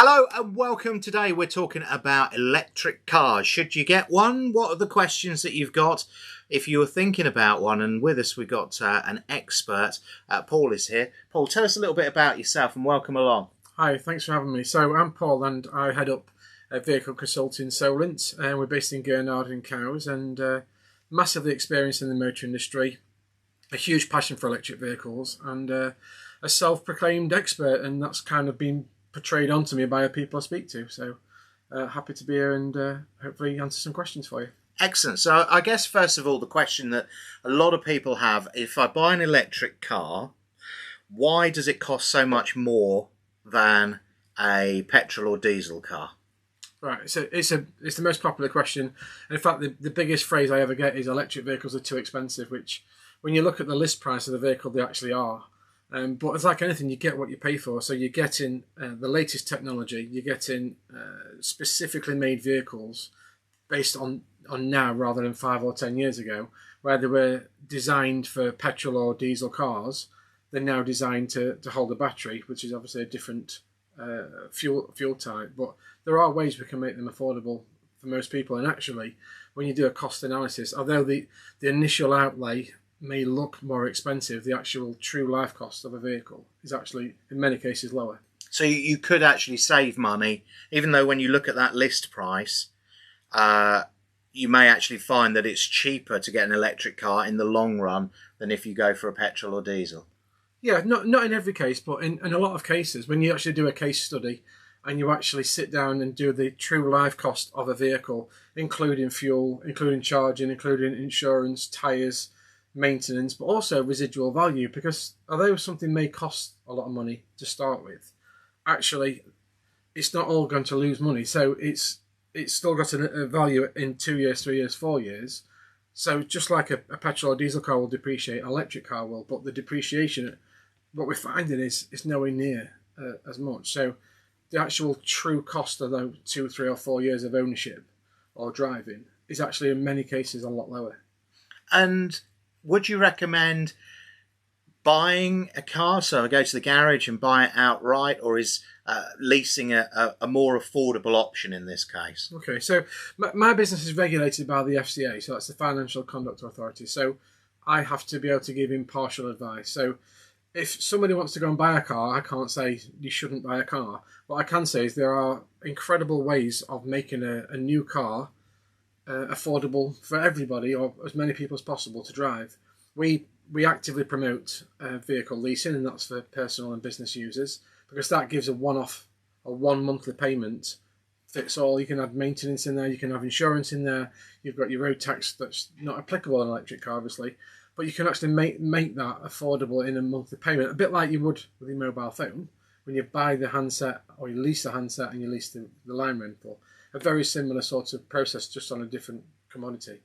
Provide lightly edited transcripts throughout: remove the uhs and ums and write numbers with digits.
Hello and welcome. Today we're talking about electric cars. Should you get one? What are the questions that you've got if you were thinking about one? And with us we've got an expert. Paul is here. Paul, tell us a little bit about yourself and welcome along. Hi, thanks for having me. So I'm Paul and I head up vehicle consulting Solent, and we're based in Gurnard and Cowes, and massively experienced in the motor industry, a huge passion for electric vehicles, and a self-proclaimed expert, and that's kind of been portrayed onto me by the people I speak to. So happy to be here and hopefully answer some questions for you. Excellent. So I guess first of all, the question that a lot of people have, if I buy an electric car, why does it cost so much more than a petrol or diesel car? Right, so it's the most popular question. In fact, the biggest phrase I ever get is electric vehicles are too expensive, which when you look at the list price of the vehicle, they actually are. But it's like anything, you get what you pay for. So you're getting the latest technology, you're getting specifically made vehicles based on now rather than 5 or 10 years ago, where they were designed for petrol or diesel cars. They're now designed to hold a battery, which is obviously a different fuel type. But there are ways we can make them affordable for most people. And actually, when you do a cost analysis, although the initial outlay may look more expensive, the actual true life cost of a vehicle is actually, in many cases, lower. So you could actually save money, even though when you look at that list price, you may actually find that it's cheaper to get an electric car in the long run than if you go for a petrol or diesel. Yeah, not in every case, but in a lot of cases, when you actually do a case study and you actually sit down and do the true life cost of a vehicle, including fuel, including charging, including insurance, tyres, maintenance, but also residual value, because although something may cost a lot of money to start with, actually it's not all going to lose money. So it's still got a value in 2 years, 3 years, 4 years. So just like a petrol or diesel car will depreciate, an electric car will, but the depreciation, what we're finding is nowhere near as much. So the actual true cost of those 2, 3 or 4 years of ownership or driving is actually in many cases a lot lower. And would you recommend buying a car, so I go to the garage and buy it outright, or is leasing a more affordable option in this case? Okay, so my business is regulated by the FCA, so that's the Financial Conduct Authority. So I have to be able to give impartial advice. So if somebody wants to go and buy a car, I can't say you shouldn't buy a car. What I can say is there are incredible ways of making a new car affordable for everybody, or as many people as possible to drive. We actively promote vehicle leasing, and that's for personal and business users, because that gives a one-off or one monthly payment fits all. You can have maintenance in there, you can have insurance in there, you've got your road tax that's not applicable in an electric car, obviously, but you can actually make that affordable in a monthly payment, a bit like you would with your mobile phone when you buy the handset or you lease the handset and you lease the line rental. A very similar sort of process, just on a different commodity.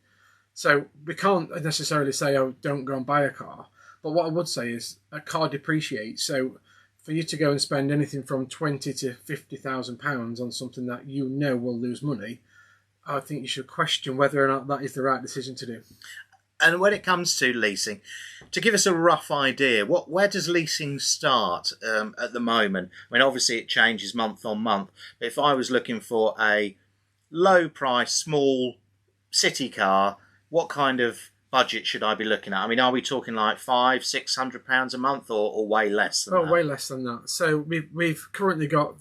So we can't necessarily say, oh, don't go and buy a car. But what I would say is a car depreciates. So for you to go and spend anything from £20,000 to £50,000 on something that you know will lose money, I think you should question whether or not that is the right decision to do. And when it comes to leasing, to give us a rough idea, where does leasing start at the moment? I mean, obviously it changes month on month. But if I was looking for a low price, small city car, what kind of budget should I be looking at? I mean, are we talking like £500-600 a month, or way less than that? Way less than that. So we've currently got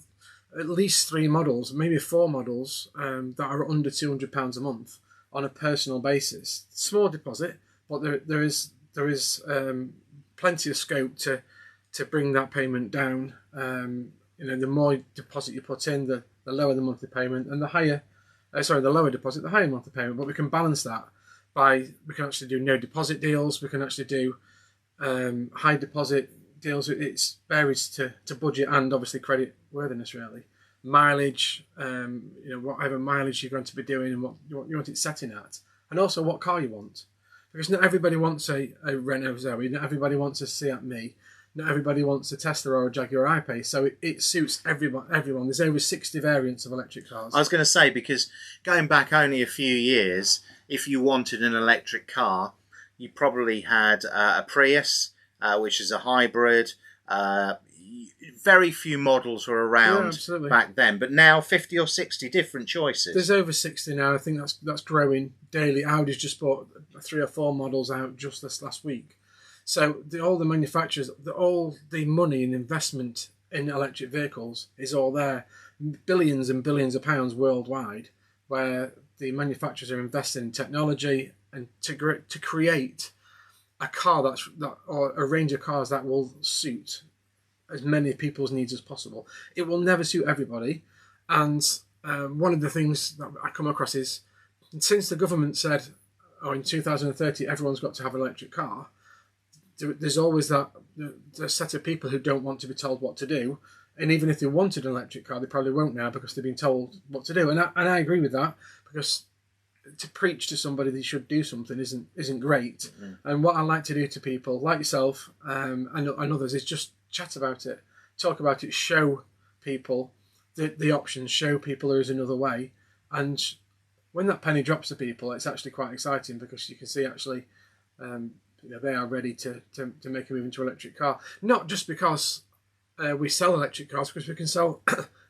at least 3 models, maybe 4 models that are under £200 a month on a personal basis. Small deposit, but there is plenty of scope to bring that payment down. The more deposit you put in, the lower the monthly payment, and the lower deposit, the higher monthly payment. But we can balance that we can actually do no deposit deals. We can actually do high deposit deals. It's varies to budget and obviously credit worthiness, really. Mileage, whatever mileage you're going to be doing and what you want it setting at, and also what car you want, because not everybody wants a Renault Zoe, not everybody wants a Seat Mii, not everybody wants a Tesla or a Jaguar I-Pace, so it suits everyone. There's over 60 variants of electric cars. I was going to say, because going back only a few years, if you wanted an electric car, you probably had a Prius, which is a hybrid. very few models were Yeah, around absolutely. back then, but now 50 or 60 different choices. There's over 60 now. I think that's growing daily. Audi's just bought 3 or 4 models out just this last week. So all the manufacturers, all the money and investment in electric vehicles is all there. Billions and billions of pounds worldwide, where the manufacturers are investing in technology and to create a car or a range of cars that will suit as many people's needs as possible. It will never suit everybody, and one of the things that I come across is, since the government said, "Oh, in 2030 everyone's got to have an electric car," there's always that the set of people who don't want to be told what to do, and even if they wanted an electric car, they probably won't now because they've been told what to do. And I agree with that, because to preach to somebody they should do something isn't great. Mm-hmm. And what I like to do to people like yourself and others is just chat about it, talk about it, show people the options, show people there is another way. And when that penny drops to people, it's actually quite exciting, because you can see actually they are ready to make a move into electric car. Not just because we sell electric cars, because we can sell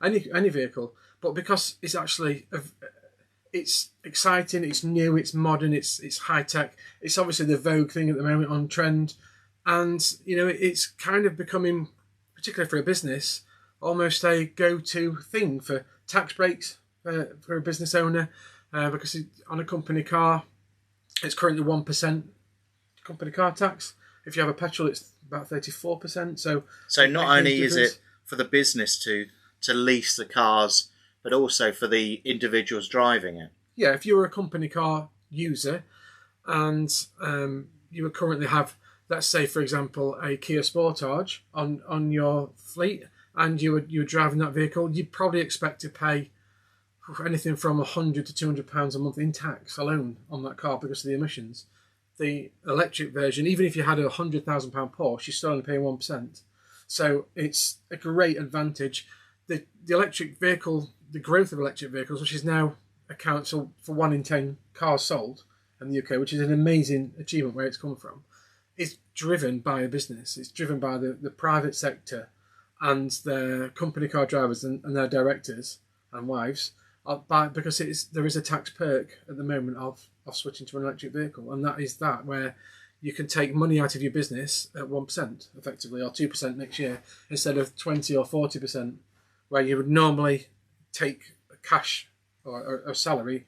any vehicle, but because it's actually it's exciting, it's new, it's modern, it's high tech. It's obviously the vogue thing at the moment, on trend, and it's kind of becoming, particularly for a business, almost a go-to thing for tax breaks for a business owner, because on a company car, it's currently 1% company car tax. If you have a petrol, it's about 34%. So not only is it for the business to lease the cars, but also for the individuals driving it. Yeah, if you're a company car user and you would currently have, let's say, for example, a Kia Sportage on your fleet, and you were driving that vehicle, you'd probably expect to pay anything from £100 to £200 a month in tax alone on that car because of the emissions. The electric version, even if you had a £100,000 Porsche, you're still only paying 1%. So it's a great advantage. The electric vehicle, the growth of electric vehicles, which is now accounts for 1 in 10 cars sold in the UK, which is an amazing achievement where it's come from, is driven by a business. It's driven by the private sector and their company car drivers and their directors and wives, because there is a tax perk at the moment of switching to an electric vehicle, and that is where you can take money out of your business at 1% effectively, or 2% next year, instead of 20 or 40%, where you would normally take cash or a salary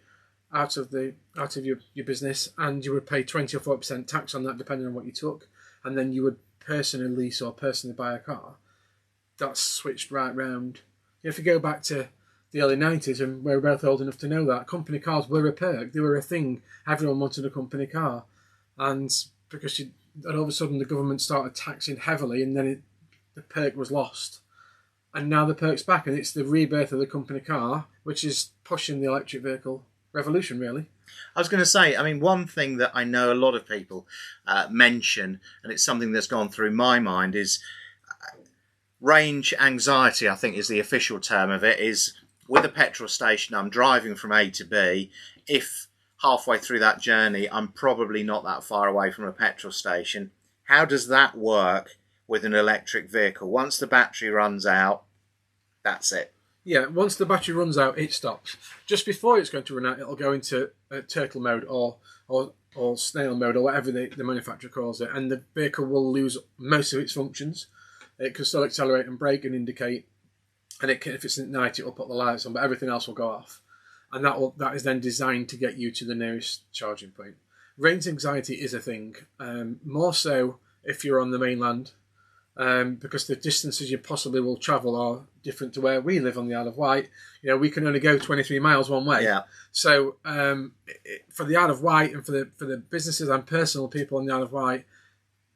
out of your business, and you would pay 20 or 40% tax on that depending on what you took, and then you would personally lease or personally buy a car. That's switched right round. If you go back to the early 90s, and we're both old enough to know that, company cars were a perk. They were a thing. Everyone wanted a company car. And because all of a sudden the government started taxing heavily, and then the perk was lost. And now the perk's back, and it's the rebirth of the company car, which is pushing the electric vehicle revolution, really. I was going to say, I mean, one thing that I know a lot of people mention, and it's something that's gone through my mind, is range anxiety, I think is the official term of it, is with a petrol station, I'm driving from A to B. If halfway through that journey, I'm probably not that far away from a petrol station. How does that work with an electric vehicle? Once the battery runs out, that's it. Yeah, once the battery runs out, it stops. Just before it's going to run out, it'll go into turtle mode or snail mode, or whatever the manufacturer calls it, and the vehicle will lose most of its functions. It can still accelerate and brake and indicate, and if it's at night, it'll put the lights on, but everything else will go off. And that is then designed to get you to the nearest charging point. Range anxiety is a thing, more so if you're on the mainland, because the distances you possibly will travel are different to where we live on the Isle of Wight. We can only go 23 miles one way. Yeah. So for the Isle of Wight, and for the businesses and personal people on the Isle of Wight,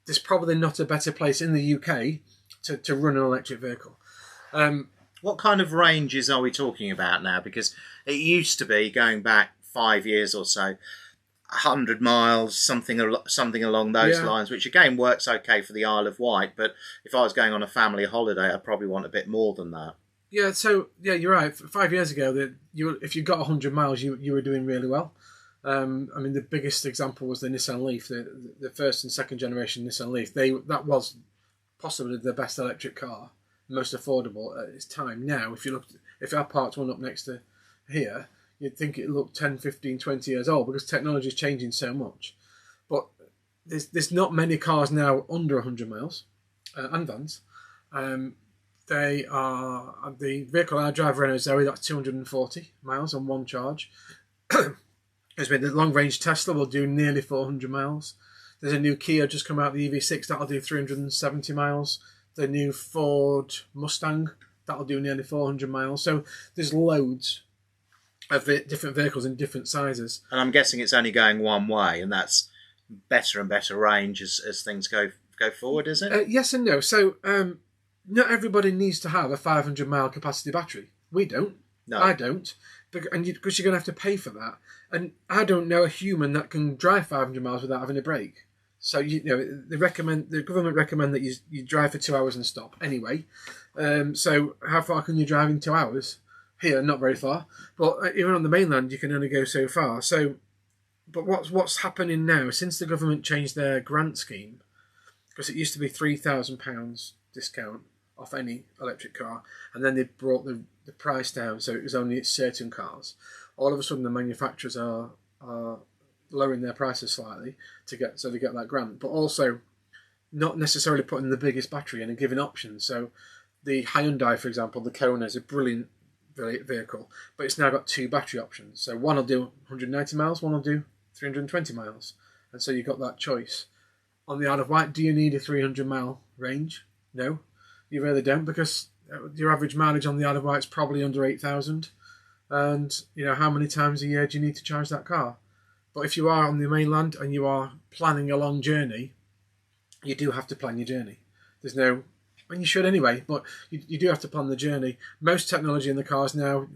there's probably not a better place in the UK to run an electric vehicle. What kind of ranges are we talking about now? Because it used to be, going back 5 years or so, 100 miles, something along those lines, which again works okay for the Isle of Wight. But if I was going on a family holiday, I'd probably want a bit more than that. Yeah, so you're right. 5 years ago, if you got 100 miles, you were doing really well. I mean, the biggest example was the Nissan Leaf, the first and second generation Nissan Leaf. That was possibly the best electric car most affordable at its time. Now, if I parked one up next to here, you'd think it looked 10, 15, 20 years old because technology is changing so much. But there's not many cars now under 100 miles, and vans. They are the vehicle I drive, Renault Zoe, that's 240 miles on one charge. There's been the long range Tesla will do nearly 400 miles. There's a new Kia just come out, the EV6, that'll do 370 miles. The new Ford Mustang, that'll do nearly 400 miles. So there's loads of different vehicles in different sizes. And I'm guessing it's only going one way, and that's better and better range as things go forward, is it? Yes and no. So not everybody needs to have a 500 mile capacity battery. We don't. No. I don't. Because you're going to have to pay for that. And I don't know a human that can drive 500 miles without having a break. So the government recommend that you drive for 2 hours and stop anyway. So how far can you drive in 2 hours? Here, not very far. But even on the mainland, you can only go so far. So, but what's happening now since the government changed their grant scheme? Because it used to be £3,000 discount off any electric car, and then they brought the price down, so it was only certain cars. All of a sudden, the manufacturers are lowering their prices slightly to get that grant, but also not necessarily putting the biggest battery in and giving options. So the Hyundai, for example, the Kona is a brilliant vehicle, but it's now got 2 battery options. So one will do 190 miles, one will do 320 miles, and so you've got that choice. On the Isle of Wight, do you need a 300 mile range? No, you really don't, because your average mileage on the Isle of Wight is probably under 8,000, and how many times a year do you need to charge that car? But if you are on the mainland and you are planning a long journey, you do have to plan your journey. And you should anyway, but you do have to plan the journey. Most technology in the cars now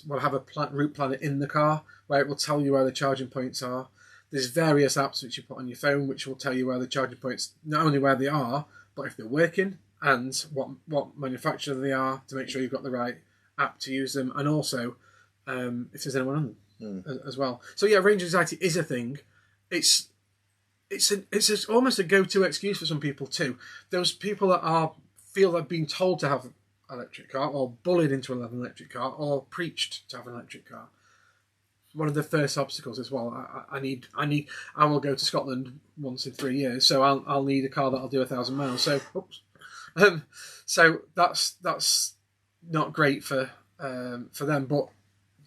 will have a route planner in the car where it will tell you where the charging points are. There's various apps which you put on your phone which will tell you where the charging points, not only where they are, but if they're working and what manufacturer they are, to make sure you've got the right app to use them, and also if there's anyone on them as well. So yeah, range anxiety is a thing. It's almost a go-to excuse for some people too. Those people that feel they're being told to have an electric car, or bullied into an electric car, or preached to have an electric car. One of the first obstacles is, well, I will go to Scotland once in 3 years, so I'll need a car that'll do 1,000 miles. So, so that's not great for them. But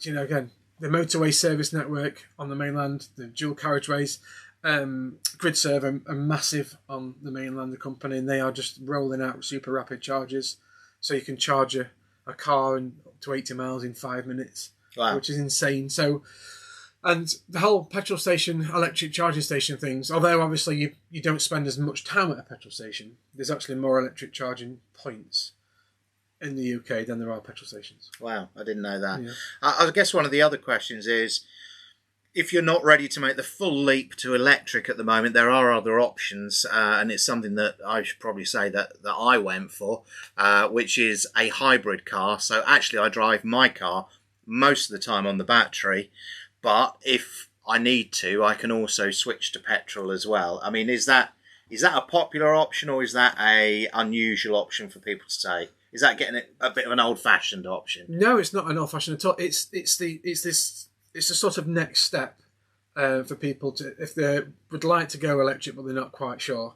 again, the motorway service network on the mainland, the dual carriageways, GridServe are massive on the mainland, the company, and they are just rolling out super rapid chargers, so you can charge a car up to 80 miles in 5 minutes. Wow. Which is insane. So, and the whole petrol station, electric charging station things, although obviously you don't spend as much time at a petrol station, there's actually more electric charging points in the UK than there are petrol stations. Wow, I didn't know that. Yeah. I guess one of the other questions is, if you're not ready to make the full leap to electric at the moment, there are other options, and it's something that I should probably say that I went for, which is a hybrid car. So actually I drive my car most of the time on the battery, but if I need to, I can also switch to petrol as well. I mean, is that a popular option, or is that a unusual option for people to take? Is that getting a bit of an old-fashioned option? No, it's not an old-fashioned at all. It's a sort of next step for people to, if they would like to go electric but they're not quite sure.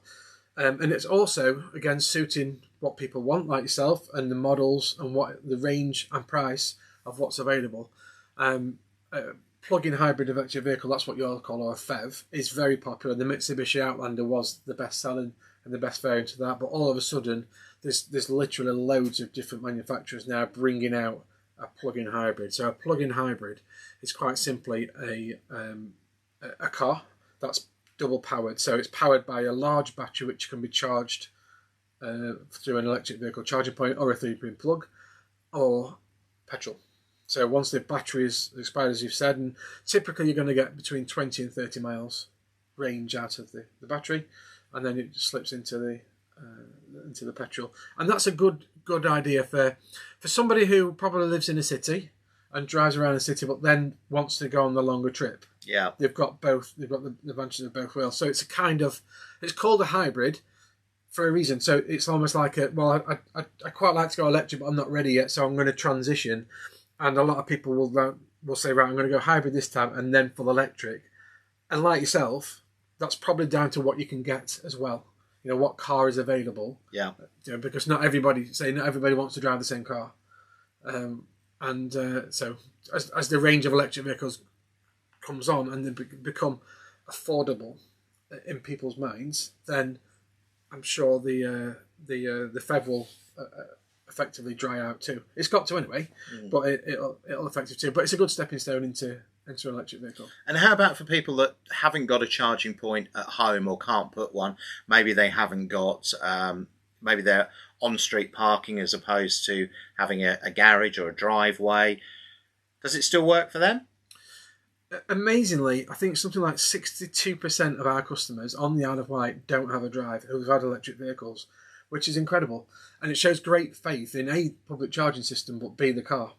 And it's also, again, suiting what people want, like yourself, and the models and what the range and price of what's available. Plug-in hybrid electric vehicle, that's what you'll call, or a PHEV, is very popular. The Mitsubishi Outlander was the best selling and the best variant of that, but all of a sudden there's literally loads of different manufacturers now bringing out a plug-in hybrid. So a plug-in hybrid is quite simply a car that's double powered. So it's powered by a large battery which can be charged through an electric vehicle charging point, or a 3-pin plug, or petrol. So once the battery is expired, as you've said, and typically you're going to get between 20 and 30 miles range out of the battery, and then it just slips into the petrol. And that's a good idea for somebody who probably lives in a city and drives around a city, but then wants to go on the longer trip. Yeah, they've got both. They've got the advantages of both worlds. So it's called a hybrid for a reason. So it's almost like I quite like to go electric, but I'm not ready yet, so I'm going to transition. And a lot of people will say, right, I'm going to go hybrid this time and then full electric. And like yourself, that's probably down to what you can get as well. You know, what car is available. Yeah. You know, because not everybody wants to drive the same car. So as the range of electric vehicles comes on and they become affordable in people's minds, then I'm sure the FEV will effectively dry out too. It's got to anyway, but it'll affect it too. But it's a good stepping stone into an electric vehicle. And how about for people that haven't got a charging point at home or can't put one? Maybe they haven't got, maybe they're on-street parking as opposed to having a garage or a driveway. Does it still work for them? Amazingly, I think something like 62% of our customers on the Isle of Wight don't have a drive who've had electric vehicles, which is incredible. And it shows great faith in A, public charging system, but B, the car.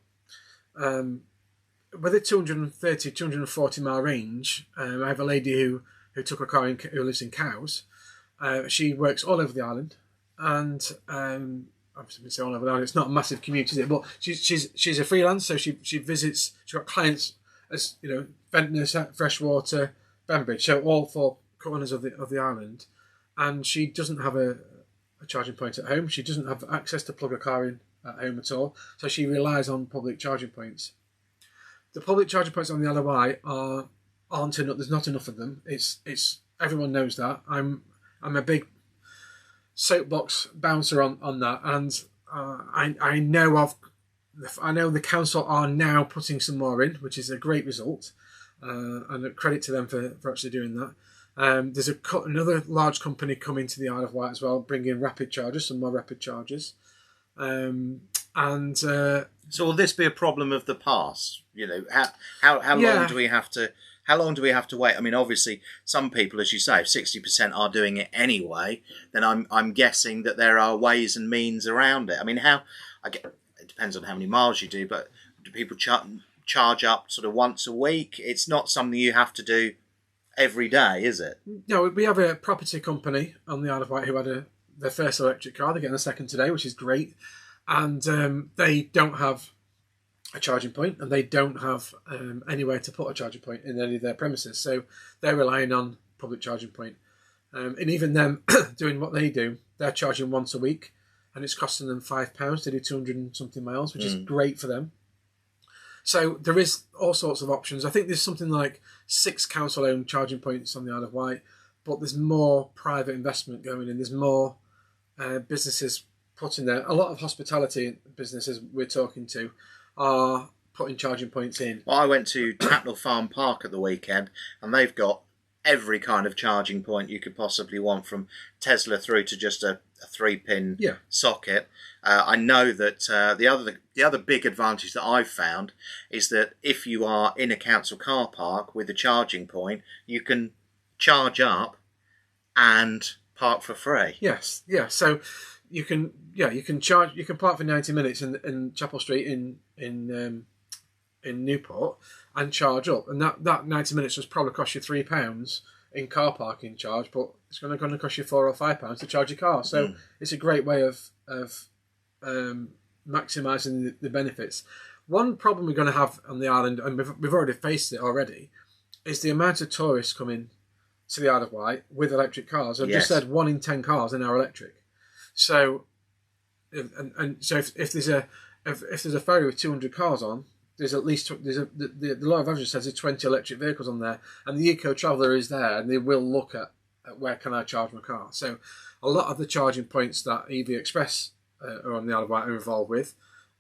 With a 230, 240 mile range, I have a lady who took a car who lives in Cowes. She works all over the island, and obviously we say all over the island. It's not a massive commute, is it? But she's a freelance, so she visits. She's got clients as you know, Ventnor, Freshwater, Bembridge, so all four corners of the island, and she doesn't have a charging point at home. She doesn't have access to plug a car in at home at all, so she relies on public charging points. The public charging points on the Isle of Wight aren't enough. There's not enough of them. It's everyone knows that. I'm a big soapbox bouncer on that, and I know the council are now putting some more in, which is a great result, and a credit to them for actually doing that. There's another large company coming to the Isle of Wight as well, bringing rapid chargers, some more rapid chargers, So will this be a problem of the past? You know, how long do we have to? How long do we have to wait? I mean, obviously, some people, as you say, if 60% are doing it anyway, then I'm guessing that there are ways and means around it. I mean, it depends on how many miles you do, but do people charge up sort of once a week? It's not something you have to do every day, is it? No, we have a property company on the Isle of Wight who had their first electric car. They're getting a second today, which is great. And they don't have a charging point, and they don't have anywhere to put a charging point in any of their premises. So they're relying on public charging point. And even them doing what they do, they're charging once a week, and it's costing them £5 to do 200 and something miles, which is great for them. So there is all sorts of options. I think there's something like 6 council-owned charging points on the Isle of Wight, but there's more private investment going in. There's more businesses putting there. A lot of hospitality businesses we're talking to are putting charging points in. Well, I went to Tapnell Farm Park at the weekend, and they've got every kind of charging point you could possibly want, from Tesla through to just a 3-pin socket. I know that the other big advantage that I've found is that if you are in a council car park with a charging point, you can charge up and park for free. Yes, yeah. So you can charge. You can park for 90 minutes in Chapel Street in Newport and charge up, and that 90 minutes was probably cost you £3 in car parking charge, but it's going to cost you £4 or £5 to charge your car. So it's a great way of maximising the benefits. One problem we're going to have on the island, and we've already faced it already, is the amount of tourists coming to the Isle of Wight with electric cars. I've just said 1 in 10 cars are now electric. So, if there's a ferry with 200 cars on, there's at least the law of averages says there's 20 electric vehicles on there, and the eco traveller is there, and they will look at where can I charge my car. So, a lot of the charging points that EV Express are on the Isle of Wight are involved with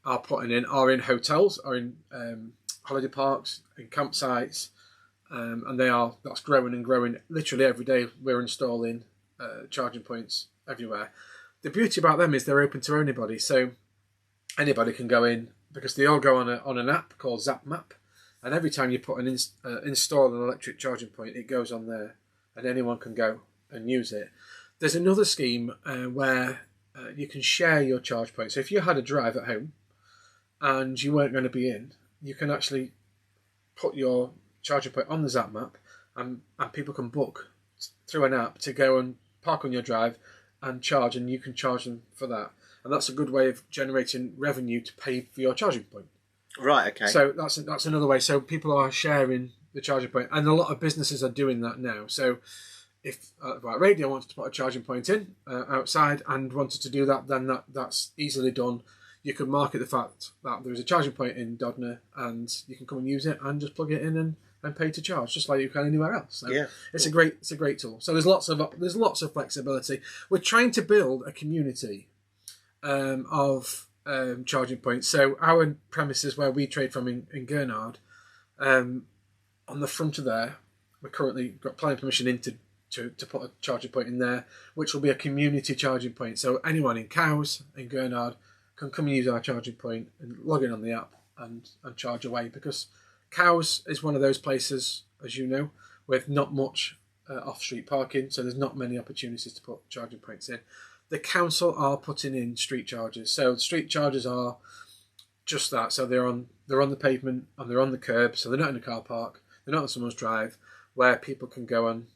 are in hotels, or in holiday parks, in campsites, and that's growing and growing. Literally every day we're installing charging points everywhere. The beauty about them is they're open to anybody, so anybody can go in, because they all go on an app called ZapMap, and every time you put install an electric charging point, it goes on there, and anyone can go and use it. There's another scheme where you can share your charge point. So if you had a drive at home and you weren't going to be in, you can actually put your charging point on the ZapMap, and people can book through an app to go and park on your drive and charge, and you can charge them for that. And that's a good way of generating revenue to pay for your charging point. Right. Okay. So that's another way. So people are sharing the charging point, and a lot of businesses are doing that now. So if Right Radio wanted to put a charging point in outside and wanted to do that, then that's easily done. You could market the fact that there is a charging point in Dodner, and you can come and use it and just plug it in and pay to charge, just like you can anywhere else. So yeah, it's a great tool. So there's lots of flexibility. We're trying to build a community of charging points. So our premises where we trade from in Gurnard, on the front of there, we're currently got planning permission in to put a charging point in there, which will be a community charging point. So anyone in Cowes, in Gurnard, can come and use our charging point and log in on the app and charge away, because Cowes is one of those places, as you know, with not much off-street parking, so there's not many opportunities to put charging points in. The council are putting in street chargers, so street chargers are just that. So they're on the pavement and they're on the curb, so they're not in a car park, they're not on someone's drive, where people can go and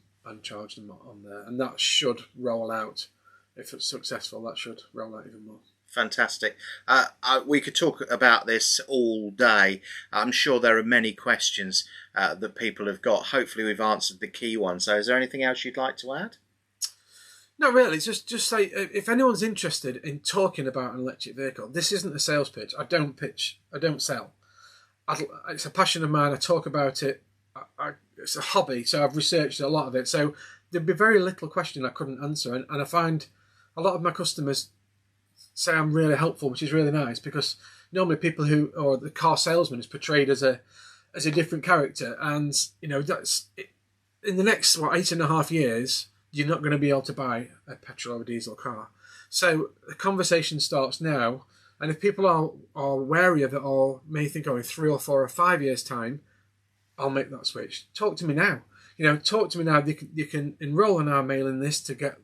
charge them on there, and that should roll out. If it's successful, that should roll out even more. Fantastic. We could talk about this all day. I'm sure there are many questions that people have got. Hopefully we've answered the key ones. So is there anything else you'd like to add? No, really. Just say, if anyone's interested in talking about an electric vehicle, this isn't a sales pitch. I don't sell. It's a passion of mine. I talk about it. It's a hobby, so I've researched a lot of it. So there'd be very little question I couldn't answer. And I find a lot of my customers say I'm really helpful, which is really nice, because normally people or the car salesman is portrayed as a different character, and that's in the next 8.5 years you're not going to be able to buy a petrol or a diesel car. So the conversation starts now, and if people are wary of it, or may think, in 3 or 4 or 5 years time I'll make that switch, talk to me now. Talk to me now. You can enroll on our mailing list to get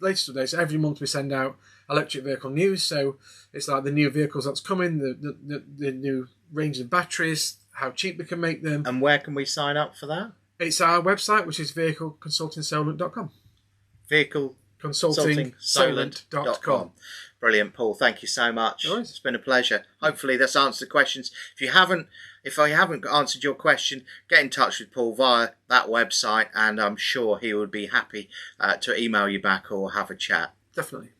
latest updates. Every month we send out electric vehicle news, so it's like the new vehicles that's coming, the new range of batteries, how cheap we can make them. And where can we sign up for that? It's our website, which is vehicleconsultingsolent.com. vehicleconsultingsolent.com. Brilliant, Paul. Thank you so much. No worries. It's been a pleasure. Hopefully that's answered the questions. If I haven't answered your question, get in touch with Paul via that website, and I'm sure he would be happy to email you back or have a chat. Definitely.